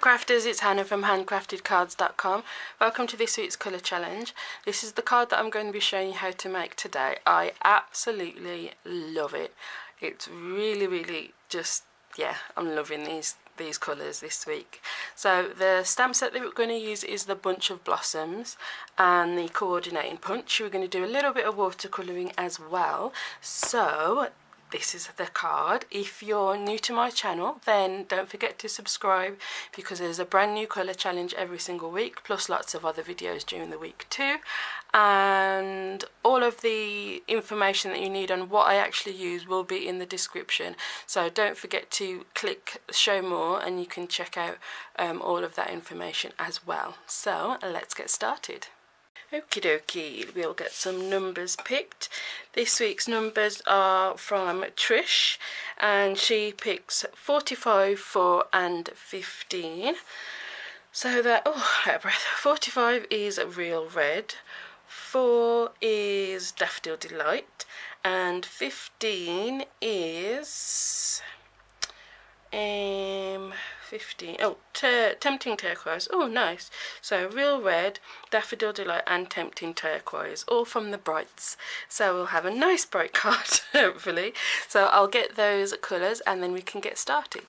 Crafters, it's Hannah from HanCraftedCards.com. Welcome to this week's colour challenge. This is the card that I'm going to be showing you how to make today. I absolutely love it. It's really just, yeah, I'm loving these colours this week. So the stamp set that we're going to use is the Bunch of Blossoms and the coordinating punch. We're going to do a little bit of watercolouring as well. So this is the card. If you're new to my channel, then don't forget to subscribe, because there's a brand new colour challenge every single week, plus lots of other videos during the week too. And all of the information that you need on what I actually use will be in the description. So don't forget to click show more and you can check out all of that information as well. So let's get started. Okie dokie, we'll get some numbers picked. This week's numbers are from Trish, and she picks 45, 4 and 15. So that, out of breath, 45 is Real Red, 4 is Daffodil Delight, and 15 is 15. Tempting Turquoise. Oh, nice. So Real Red, Daffodil Delight and Tempting Turquoise, all from the brights. So we'll have a nice bright card, hopefully. So I'll get those colours and then we can get started.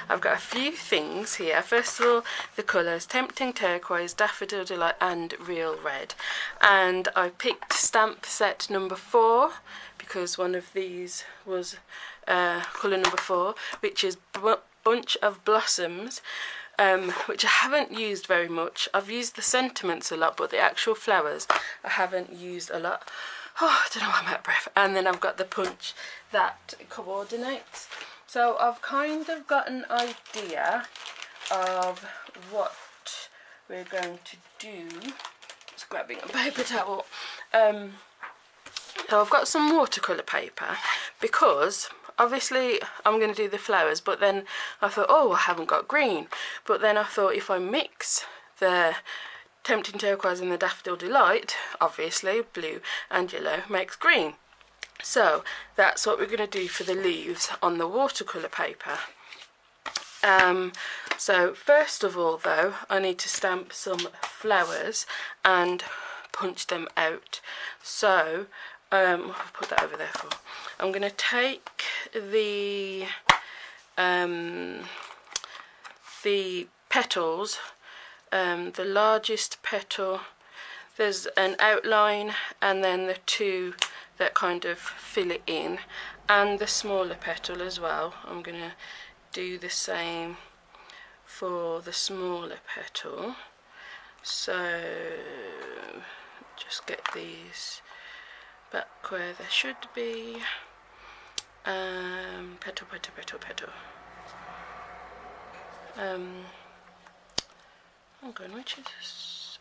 I've got a few things here. First of all, the colours Tempting Turquoise, Daffodil Delight and Real Red. And I picked stamp set number 4 because one of these was colour number 4, which is Bunch of Blossoms, which I haven't used very much. I've used the sentiments a lot, but the actual flowers I haven't used a lot. I don't know why I'm out of breath. And then I've got the punch that coordinates. So I've kind of got an idea of what we're going to do. Just grabbing a paper towel. So I've got some watercolour paper, because obviously I'm going to do the flowers, but then I thought, I haven't got green. But then I thought, if I mix the Tempting Turquoise and the Daffodil Delight, obviously blue and yellow makes green. So that's what we're going to do for the leaves on the watercolour paper. So first of all though, I need to stamp some flowers and punch them out. So I'll put that over there for. I'm going to take the petals, the largest petal, there's an outline, and then the two that kind of fill it in, and the smaller petal as well. I'm going to do the same for the smaller petal. So just get these back where they should be. Petal. I'm going, which is this?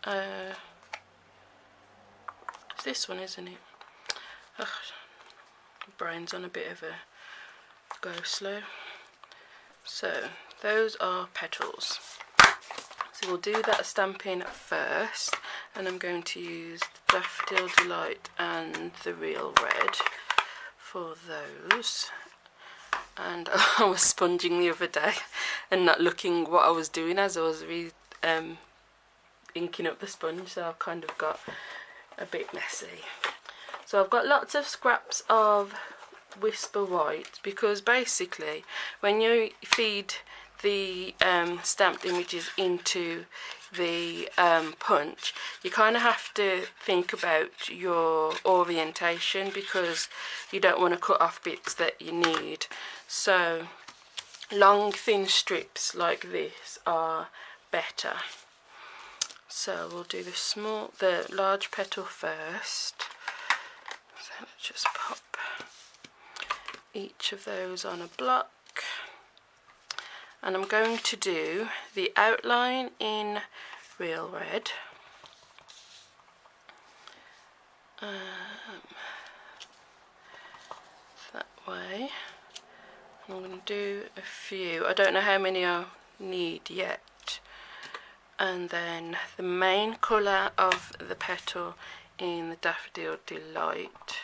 It's this one, isn't it? Ugh, brain's on a bit of a go slow. So those are petals. So we'll do that stamping first, and I'm going to use the Daffodil Delight and the Real Red for those. And I was sponging the other day and not looking what I was doing as I was inking up the sponge, so I've kind of got a bit messy. So I've got lots of scraps of Whisper White, because basically when you feed the stamped images into the punch, you kind of have to think about your orientation, because you don't want to cut off bits that you need. So long thin strips like this are better. So we'll do the large petal first. So let's just pop each of those on a block. And I'm going to do the outline in Real Red. That way. I'm going to do a few. I don't know how many I'll need yet. And then the main colour of the petal in the Daffodil Delight.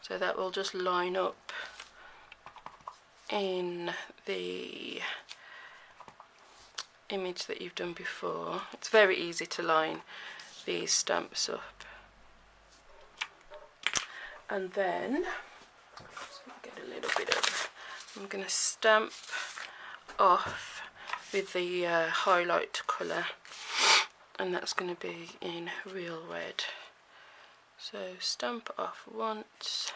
So that will just line up in the image that you've done before. It's very easy to line these stamps up. And then get a little bit of, I'm going to stamp off with the highlight colour, and that's going to be in Real Red. So stamp off once,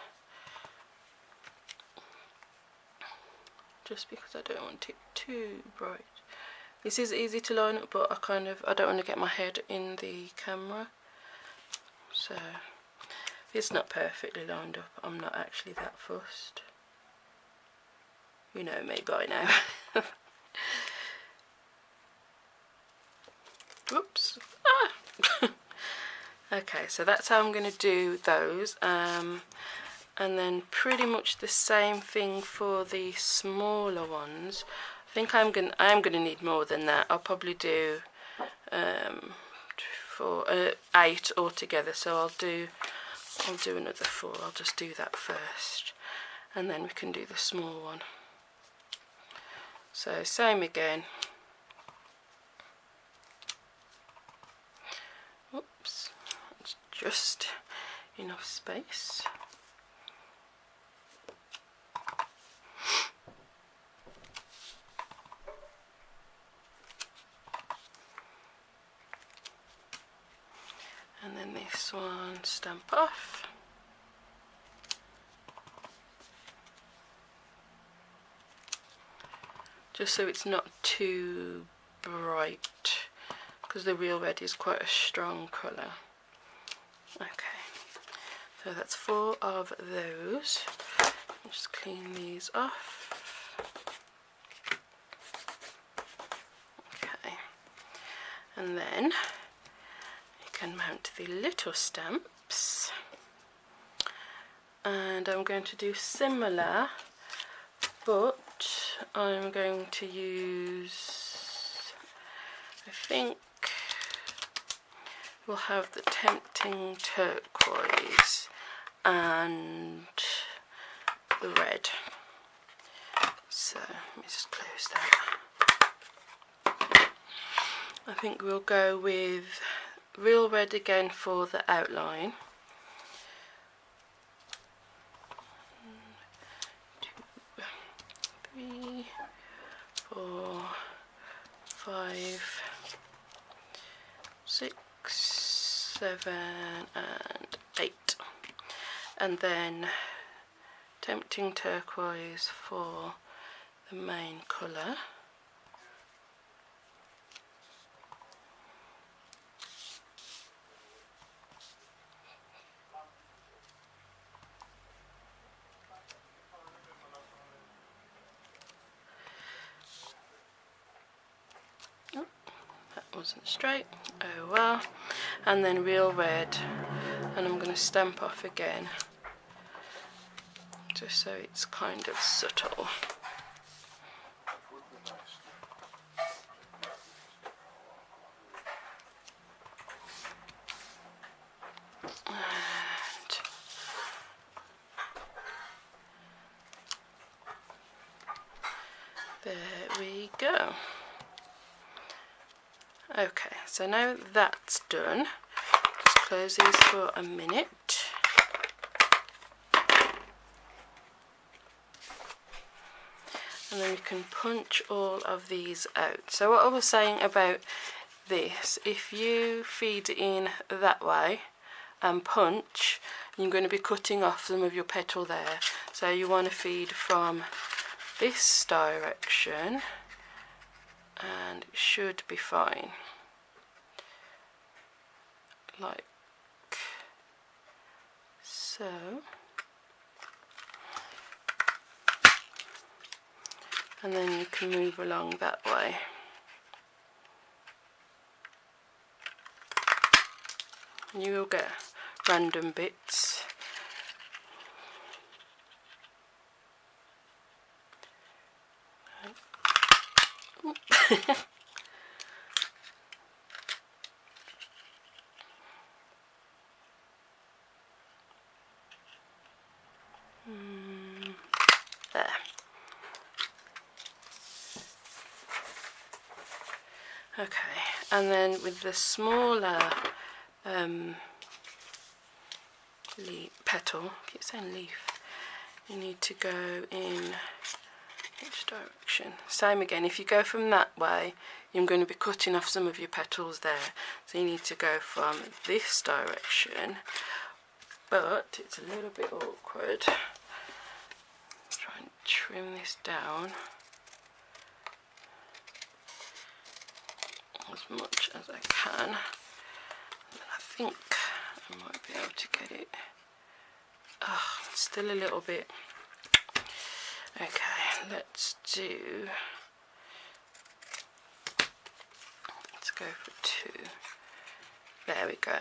just because I don't want it too bright. This is easy to line up, but I don't want to get my head in the camera, so if it's not perfectly lined up, I'm not actually that fussed. You know me by now. Whoops. Ah. Okay, so that's how I'm going to do those, and then pretty much the same thing for the smaller ones. I think I am going to need more than that. I'll probably do 8 altogether, so I'll do another 4. I'll just do that first, and then we can do the small one. So same again. Oops, it's just enough space. And then this one, stamp off. Just so it's not too bright, because the Real Red is quite a strong colour. Okay, so that's 4 of those. Just clean these off. Okay, and then you can mount the little stamps, and I'm going to do similar, but I'm going to use, I think we'll have the Tempting Turquoise and the red. So let me just close that. I think we'll go with Real Red again for the outline. 3, 4, 5, 6, 7 and 8, and then Tempting Turquoise for the main colour. Wasn't straight, oh well. And then Real Red, and I'm going to stamp off again, just so it's kind of subtle. And there we go. Okay, so now that's done, just close these for a minute. And then we can punch all of these out. So what I was saying about this, if you feed it in that way and punch, you're going to be cutting off some of your petal there. So you want to feed from this direction, and it should be fine, like so. And then you can move along that way. And you will get random bits. There. Okay, and then with the smaller petal, I keep saying leaf, you need to go in which direction? Same again, if you go from that way, you're going to be cutting off some of your petals there. So you need to go from this direction, but it's a little bit awkward. Try and trim this down as much as I can. I think I might be able to get it. Oh, it's still a little bit. Okay, let's go for 2. There we go.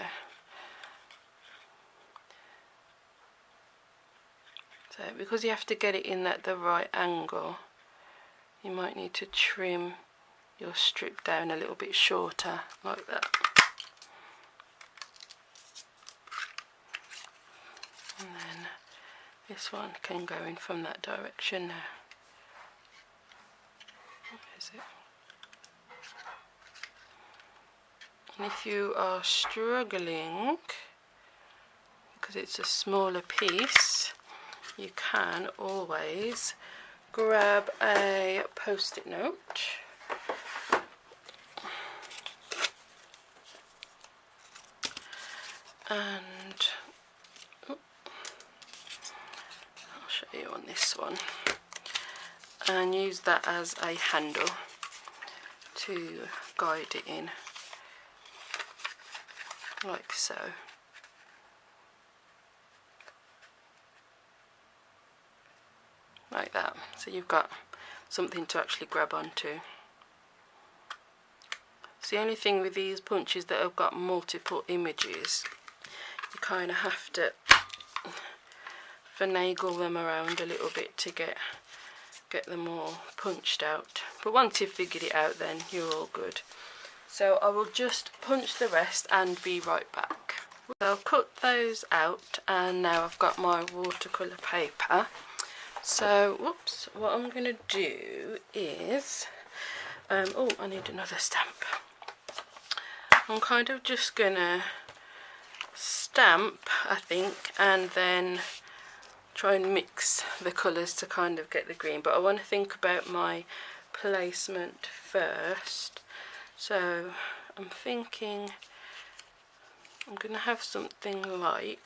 So because you have to get it in at the right angle, you might need to trim your strip down a little bit shorter, like that. And then this one can go in from that direction now. Where is it? And if you are struggling, because it's a smaller piece, you can always grab a post-it note and I'll show you on this one, and use that as a handle to guide it in, like so. Like that, so you've got something to actually grab onto. It's the only thing with these punches that have got multiple images, you kind of have to finagle them around a little bit to get them all punched out. But once you've figured it out, then you're all good. So I will just punch the rest and be right back. So I'll cut those out, and now I've got my watercolour paper. So, whoops, what I'm going to do is, oh, I need another stamp. I'm kind of just going to stamp, I think, and then try and mix the colours to kind of get the green. But I want to think about my placement first. So, I'm thinking I'm going to have something like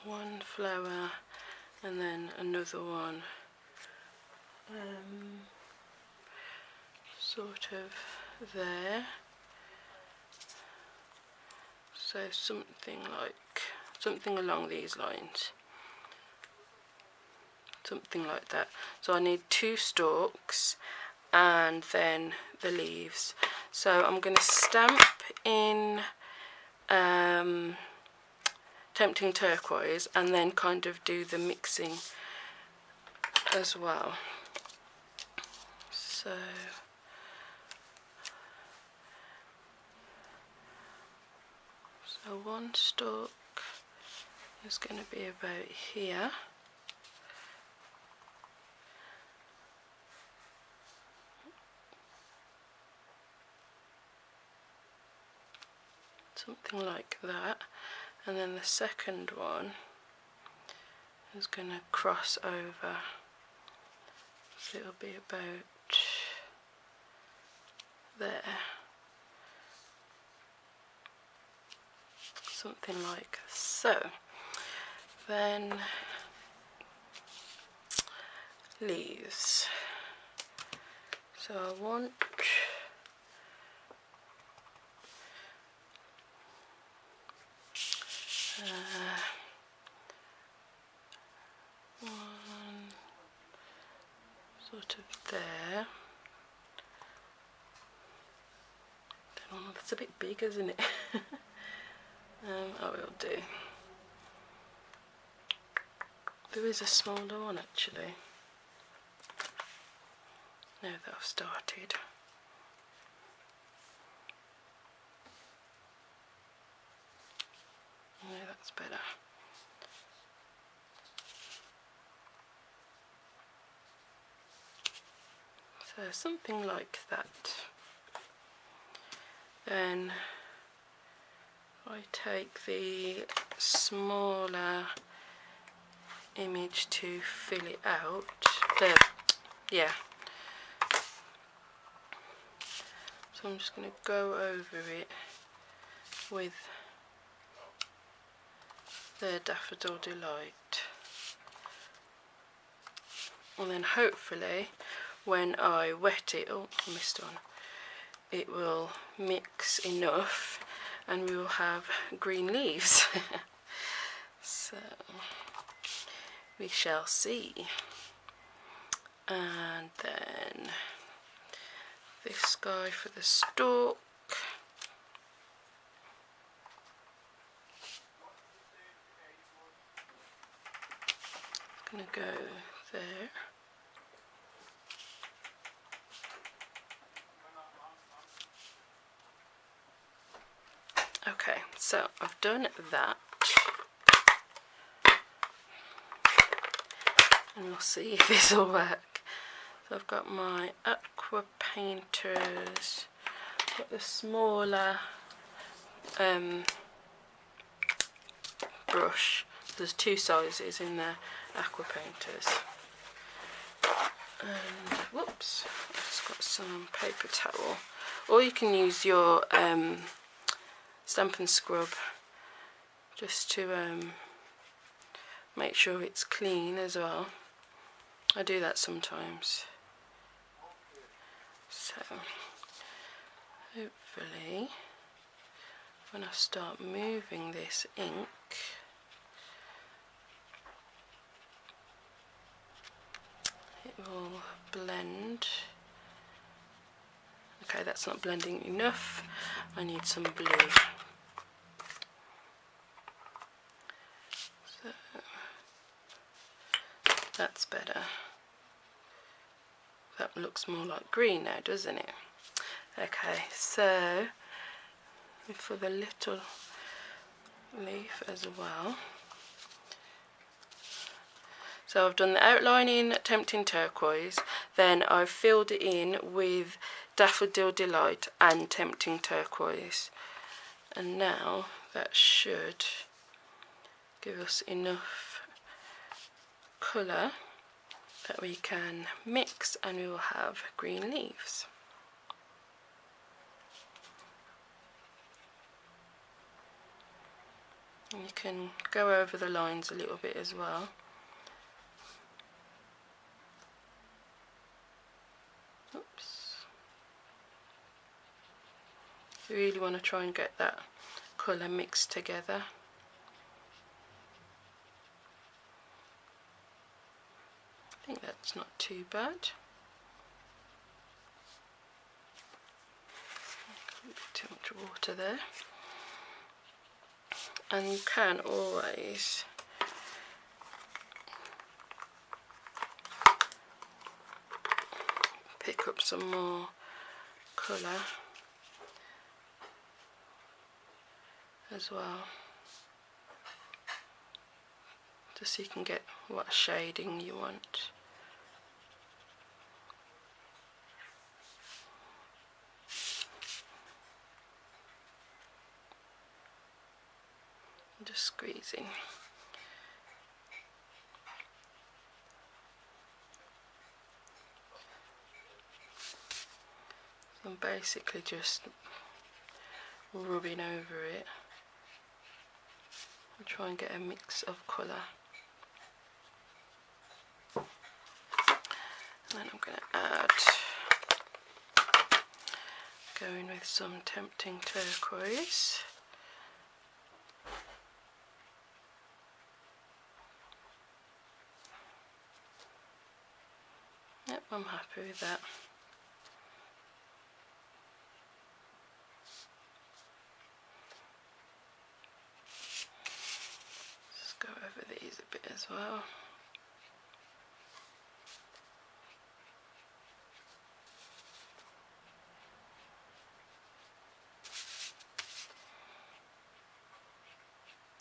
one flower and then another one sort of there, so something along these lines, something like that. So I need 2 stalks and then the leaves. So I'm going to stamp in Tempting Turquoise and then kind of do the mixing as well. So one stalk is going to be about here. Something like that. And then the second one is going to cross over, so it'll be about there, something like so. Then leaves. So I want one sort of there. Oh, that's a bit big, isn't it? I will do. There is a smaller one actually, now that I've started. Yeah, that's better. So something like that. Then I take the smaller image to fill it out. Yeah. So I'm just going to go over it with the Daffodil Delight, and then hopefully when I wet it, oh I missed one, it will mix enough and we will have green leaves. So we shall see. And then this guy for the stalk. Gonna go there. Okay, so I've done that, and we'll see if this will work. So I've got my aqua painters, got the smaller brush. There's two sizes in the aqua painters. And whoops, I've just got some paper towel, or you can use your Stampin' scrub just to make sure it's clean as well. I do that sometimes. So hopefully when I start moving this ink, it will blend. Okay, that's not blending enough. I need some blue. So that's better. That looks more like green now, doesn't it? Okay, so for the little leaf as well. So I've done the outline in Tempting Turquoise, then I've filled it in with Daffodil Delight and Tempting Turquoise, and now that should give us enough colour that we can mix and we will have green leaves. And you can go over the lines a little bit as well. Oops. You really want to try and get that colour mixed together. I think that's not too bad. A bit too much water there. And you can always pick up some more colour as well, just so you can get what shading you want. Just squeezing. So I'm basically just rubbing over it and try and get a mix of colour. And then I'm going to add, going with some Tempting Turquoise. Yep, I'm happy with that. Just go over these a bit as well.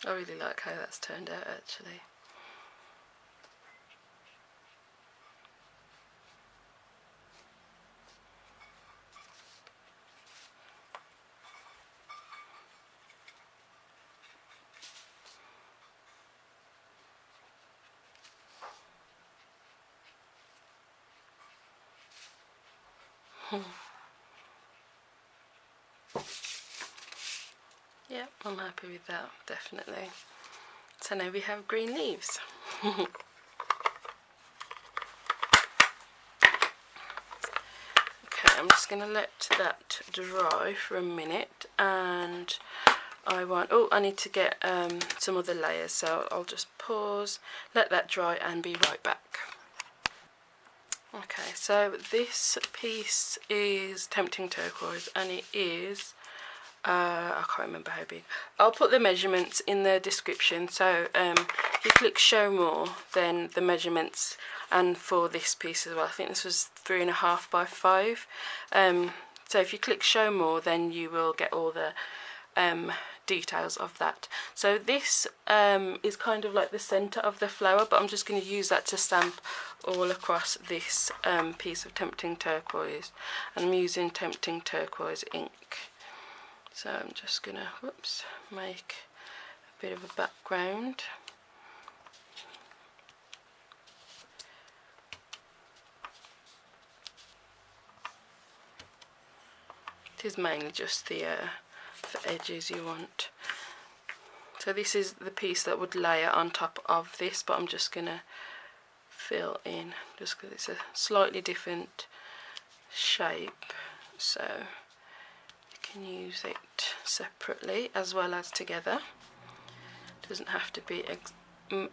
I really like how that's turned out actually. Yeah, I'm happy with that, definitely. So now we have green leaves. Okay, I'm just going to let that dry for a minute, and I need to get some other layers, so I'll just pause, let that dry and be right back. Okay, so this piece is Tempting Turquoise, and it is, I can't remember how big. I'll put the measurements in the description, so if you click show more, then the measurements, and for this piece as well, I think this was 3.5 by 5. So if you click show more, then you will get all the details of that. So this is kind of like the center of the flower, but I'm just going to use that to stamp all across this piece of Tempting Turquoise, and I'm using Tempting Turquoise ink. So I'm just going to make a bit of a background. It is mainly just the edges you want. So this is the piece that would layer on top of this, but I'm just going to fill in just because it's a slightly different shape, so you can use it separately as well as together. It doesn't have to be you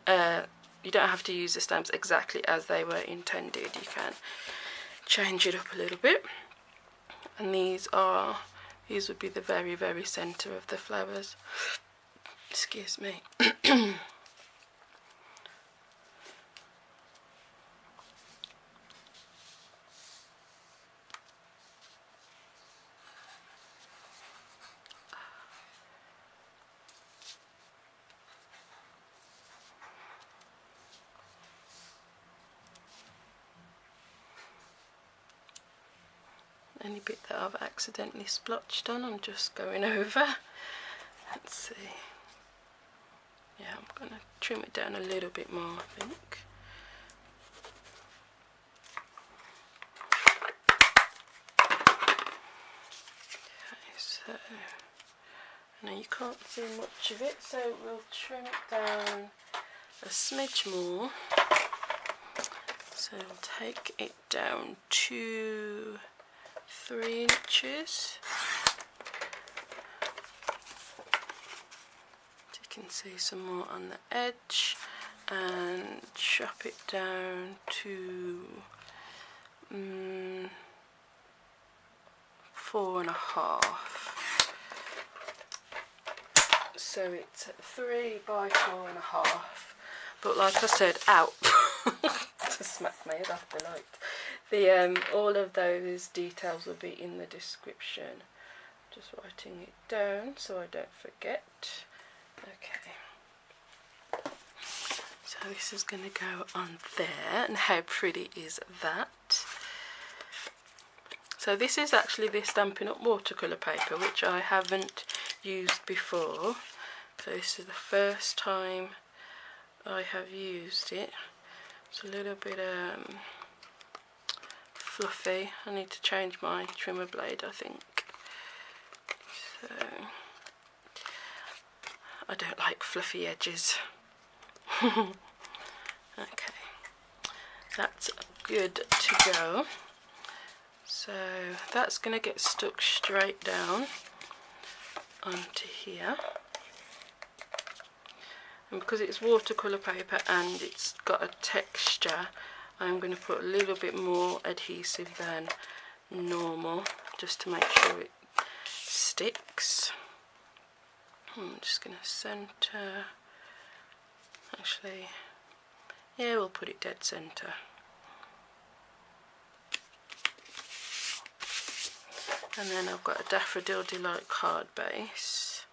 don't have to use the stamps exactly as they were intended. You can change it up a little bit, and these would be the very, very center of the flowers. Excuse me. Any bit that I've accidentally splotched on, I'm just going over. Let's see. Yeah, I'm going to trim it down a little bit more, I think. Okay, so now you can't see much of it, so we'll trim it down a smidge more. So we'll take it down to 3 inches. You can see some more on the edge, and chop it down to 4.5. So it's 3 by 4.5. But like I said, ow! Just smacked my head off the light. All of those details will be in the description. Just writing it down so I don't forget. Okay. So this is going to go on there, and how pretty is that? So this is actually the Stampin' Up watercolour paper, which I haven't used before. So this is the first time I have used it. It's a little bit fluffy. I need to change my trimmer blade, I think. So I don't like fluffy edges. Okay, that's good to go. So that's going to get stuck straight down onto here. And because it's watercolour paper and it's got a texture, I'm going to put a little bit more adhesive than normal, just to make sure it sticks. I'm just going to centre, actually, yeah, we'll put it dead centre. And then I've got a Daffodil Delight card base.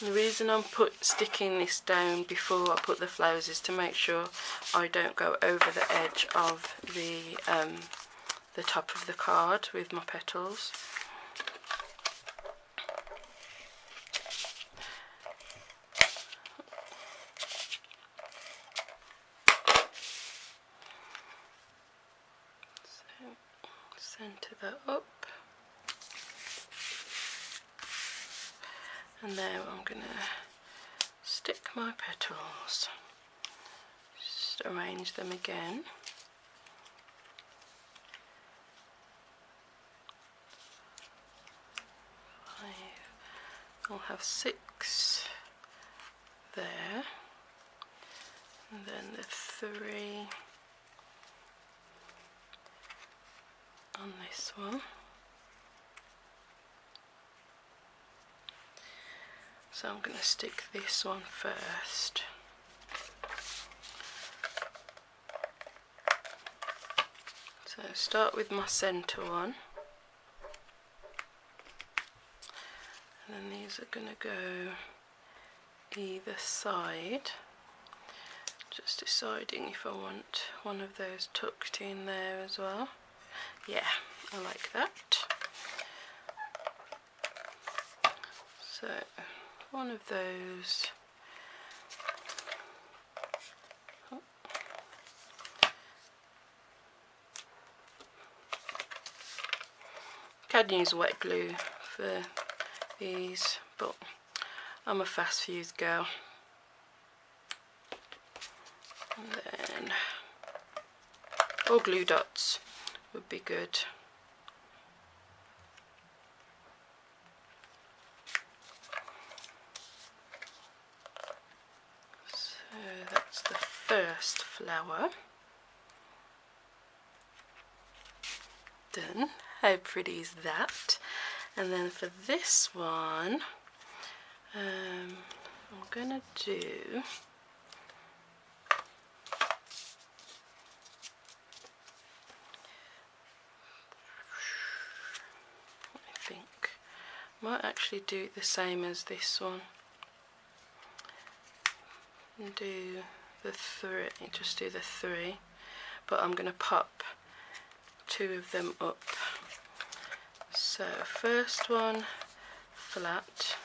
The reason I'm sticking this down before I put the flowers is to make sure I don't go over the edge of the top of the card with my petals. So centre that up, and now I'm going to stick my petals, just arrange them again. I'll have 6 there, and then the 3 on this one. So I'm going to stick this one first. So start with my centre one, and then these are going to go either side, just deciding if I want one of those tucked in there as well. Yeah, I like that. So one of those. Oh. Can use wet glue for these, but I'm a fast fuse girl. And then, or glue dots would be good. So that's the first flower done. How pretty is that? And then for this one, I'm gonna do might actually do it the same as this one and do the 3, just do the 3, but I'm going to pop 2 of them up. So first one flat,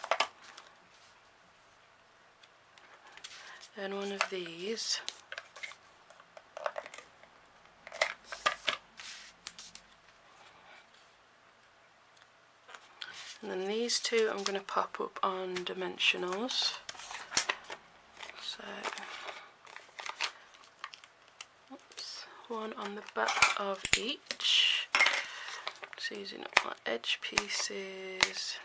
then one of these, and then these 2 I'm going to pop up on dimensionals. So, oops, one on the back of each. Just using up my edge pieces.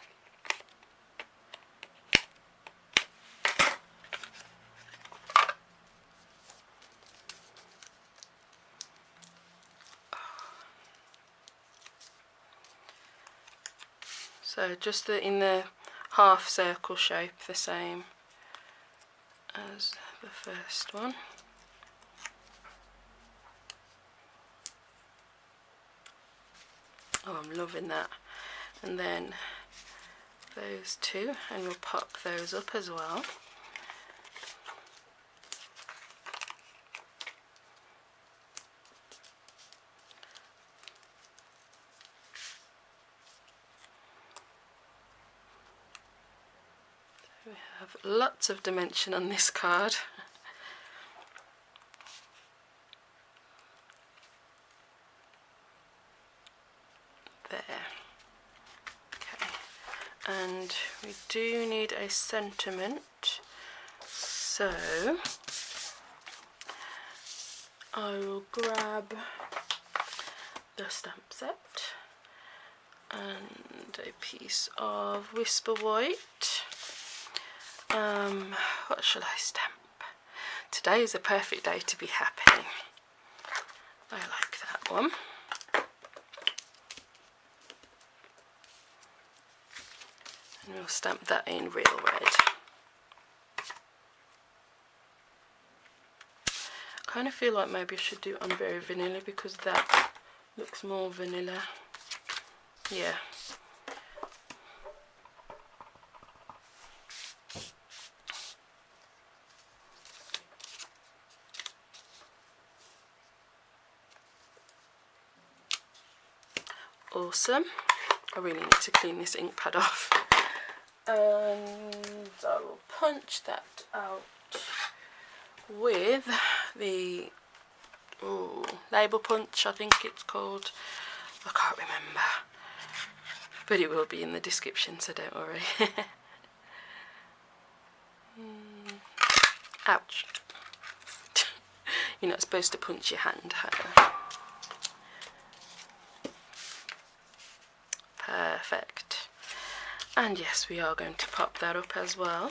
So just in the half circle shape, the same as the first one. Oh, I'm loving that. And then those 2, and we'll pop those up as well. We have lots of dimension on this card. There. Okay. And we do need a sentiment, so I will grab the stamp set and a piece of Whisper White. What shall I stamp? Today is a perfect day to be happy. I like that one. And we'll stamp that in real red. I kind of feel like maybe I should do it on very vanilla because that looks more vanilla. Yeah. Awesome. I really need to clean this ink pad off. And I will punch that out with the label punch, I think it's called. I can't remember, but it will be in the description, so don't worry. Ouch. You're not supposed to punch your hand. Perfect. And yes, we are going to pop that up as well.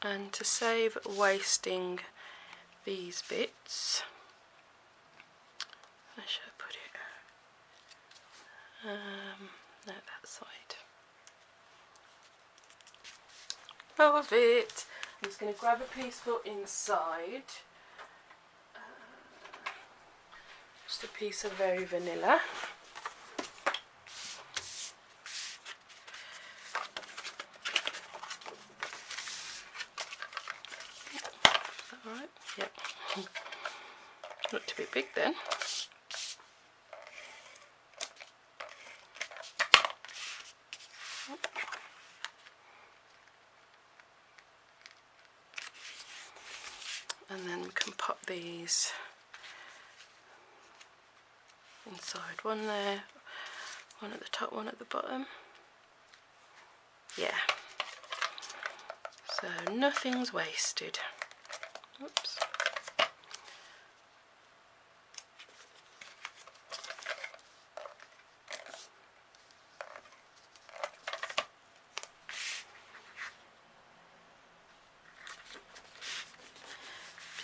And to save wasting these bits, where should I put it? No, that side. Love it. I'm just going to grab a piece for inside. Just a piece of very vanilla. Alright, yep. Looked a bit big then. And then we can pop these inside. One there, one at the top, one at the bottom. Yeah. So nothing's wasted. Oops.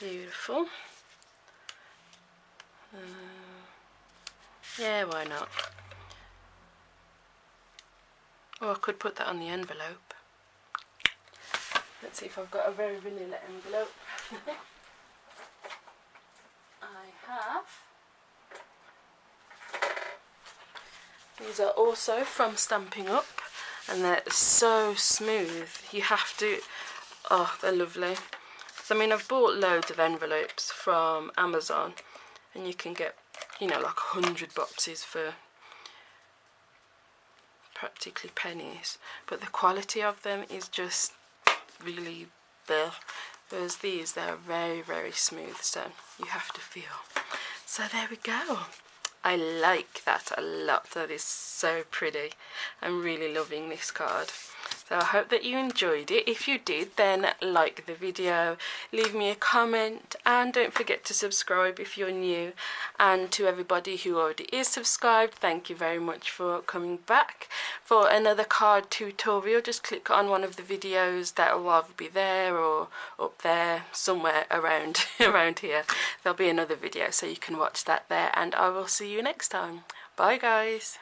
Beautiful. Yeah, why not? Or I could put that on the envelope. Let's see if I've got a very vanilla envelope. I have. These are also from Stampin' Up, and they're so smooth. You have to, oh, they're lovely. So, I mean, I've bought loads of envelopes from Amazon, and you can get, you know, like 100 boxes for practically pennies, but the quality of them is just really there. Whereas these, they're very, very smooth, so you have to feel. So there we go. I like that a lot. That is so pretty. I'm really loving this card. So I hope that you enjoyed it. If you did, then like the video, leave me a comment, and don't forget to subscribe if you're new. And to everybody who already is subscribed, thank you very much for coming back for another card tutorial. Just click on one of the videos that will either be there or up there, somewhere around here. There'll be another video, so you can watch that there, and I will see you next time. Bye guys.